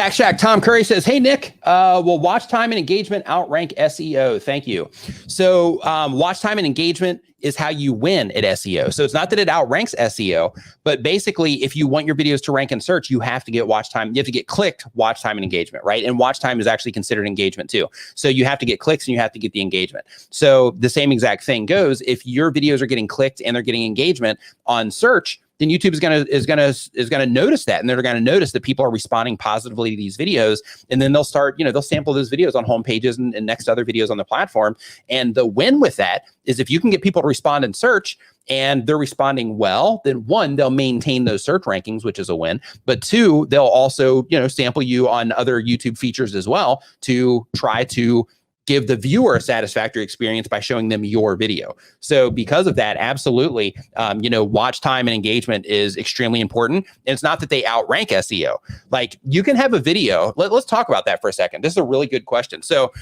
Tax Shack Tom Curry says, hey, Nick, will watch time and engagement outrank SEO? Thank you. So watch time and engagement is how you win at SEO. So it's not that it outranks SEO, but basically if you want your videos to rank in search, you have to get watch time. You have to get clicked, watch time and engagement, right? And watch time is actually considered engagement too. So you have to get clicks and you have to get the engagement. So the same exact thing goes. If your videos are getting clicked and they're getting engagement on search, then YouTube is gonna notice that, and they're gonna notice that people are responding positively to these videos, and then they'll start, they'll sample those videos on home pages and next to other videos on the platform. And the win with that is if you can get people to respond in search and they're responding well, then one, they'll maintain those search rankings, which is a win. But two, they'll also, sample you on other YouTube features as well to try to give the viewer a satisfactory experience by showing them your video. So because of that, absolutely, watch time and engagement is extremely important. And it's not that they outrank SEO. Like you can have a video. Let's talk about that for a second. This is a really good question. So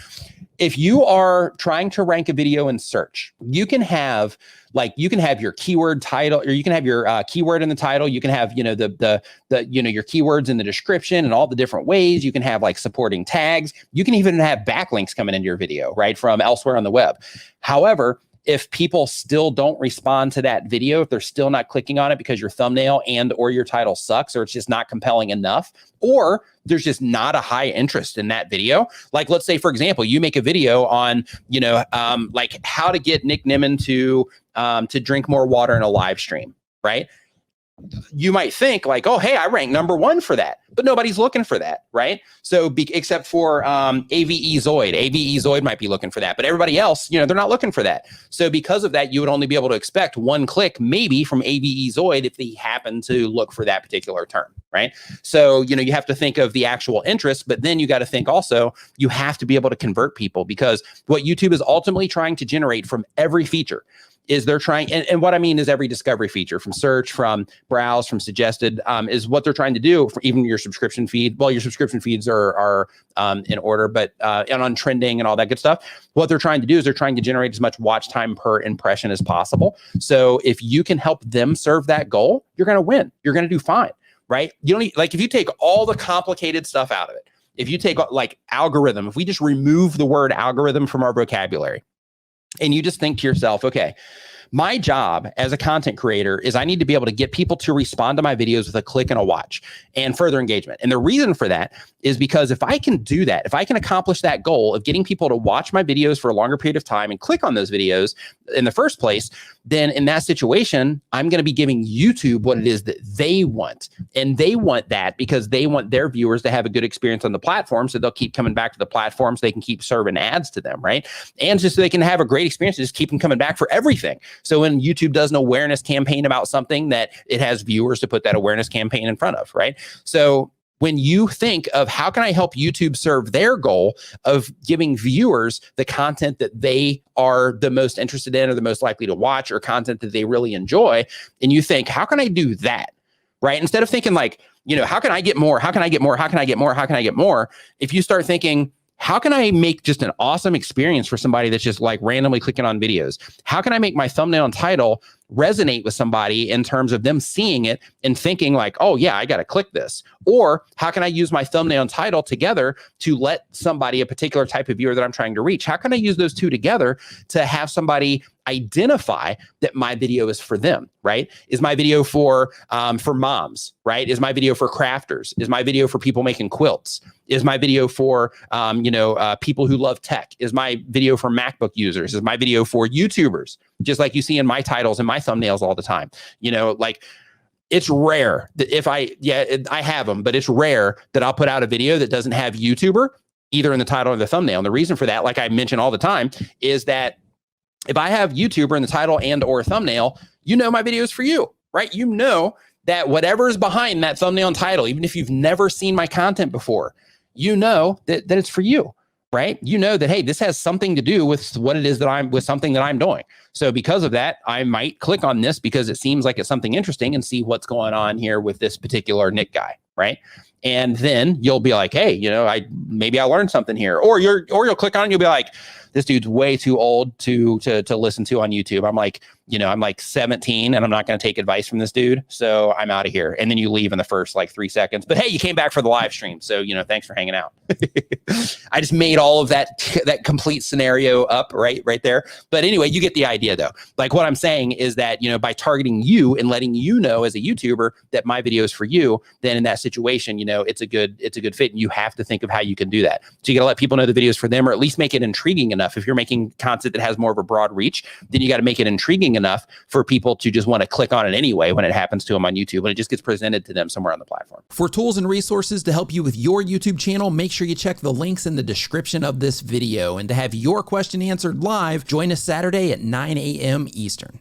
if you are trying to rank a video in search, you can have your keyword title, or you can have your keyword in the title. You can have, your keywords in the description and all the different ways. You can have like supporting tags. You can even have backlinks coming into your video, right, from elsewhere on the web. However, if people still don't respond to that video, if they're still not clicking on it because your thumbnail and or your title sucks, or it's just not compelling enough, or there's just not a high interest in that video. Like, let's say, for example, you make a video on, like how to get Nick Nimmin to drink more water in a live stream, right? You might think like, oh, hey, I rank #1 for that, but nobody's looking for that, right? So except for AVE Zoid. AVE Zoid might be looking for that, but everybody else, they're not looking for that. So because of that, you would only be able to expect one click maybe from AVE Zoid if they happen to look for that particular term, right? So, you have to think of the actual interest, but then you got to think also, you have to be able to convert people, because what YouTube is ultimately trying to generate from every feature is they're trying, and what I mean is every discovery feature, from search, from browse, from suggested, is what they're trying to do for even your subscription feed. Well, your subscription feeds are in order, but and on trending and all that good stuff. What they're trying to do is they're trying to generate as much watch time per impression as possible. So if you can help them serve that goal, you're going to win. You're going to do fine, right? You don't need, like, if you take all the complicated stuff out of it, if you take like algorithm, if we just remove the word algorithm from our vocabulary, and you just think to yourself, okay, my job as a content creator is I need to be able to get people to respond to my videos with a click and a watch and further engagement. And the reason for that is because if I can do that, if I can accomplish that goal of getting people to watch my videos for a longer period of time and click on those videos in the first place, then in that situation, I'm going to be giving YouTube what it is that they want. And they want that because they want their viewers to have a good experience on the platform. So they'll keep coming back to the platform so they can keep serving ads to them, right? And just so they can have a great experience, just keep them coming back for everything. So when YouTube does an awareness campaign about something, that it has viewers to put that awareness campaign in front of, right? So when you think of how can I help YouTube serve their goal of giving viewers the content that they are the most interested in or the most likely to watch, or content that they really enjoy, and you think, how can I do that, right? Instead of thinking like, how can I get more? How can I get more? How can I get more? How can I get more? If you start thinking, how can I make just an awesome experience for somebody that's just like randomly clicking on videos? How can I make my thumbnail and title resonate with somebody in terms of them seeing it and thinking like, oh yeah, I got to click this? Or how can I use my thumbnail and title together to let somebody, a particular type of viewer that I'm trying to reach, how can I use those two together to have somebody identify that my video is for them, right? Is my video for moms, right? Is my video for crafters? Is my video for people making quilts? Is my video for, people who love tech? Is my video for MacBook users? Is my video for YouTubers? Just like you see in my titles and my thumbnails all the time, like it's rare that I have them, but it's rare that I'll put out a video that doesn't have YouTuber either in the title or the thumbnail. And the reason for that, like I mention all the time, is that if I have YouTuber in the title and or thumbnail, my video is for you, right? That whatever is behind that thumbnail and title, even if you've never seen my content before, that it's for you, right? That, hey, this has something to do with what it is with something that I'm doing. So because of that, I might click on this because it seems like it's something interesting and see what's going on here with this particular Nick guy, right? And then you'll be like, hey, maybe I learned something here. Or you'll click on it and you'll be like, this dude's way too old to listen to on YouTube. I'm like, I'm like 17 and I'm not going to take advice from this dude. So I'm out of here. And then you leave in the first like 3 seconds. But hey, you came back for the live stream. So, thanks for hanging out. I just made all of that complete scenario up right there. But anyway, you get the idea though. Like what I'm saying is that, by targeting you and letting you know as a YouTuber that my video is for you, then in that situation, it's a good fit. And you have to think of how you can do that. So you got to let people know the video is for them, or at least make it intriguing enough. If you're making content that has more of a broad reach, then you got to make it intriguing enough for people to just want to click on it anyway when it happens to them on YouTube, and it just gets presented to them somewhere on the platform. For tools and resources to help you with your YouTube channel, make sure you check the links in the description of this video. And to have your question answered live, join us Saturday at 9 a.m. Eastern.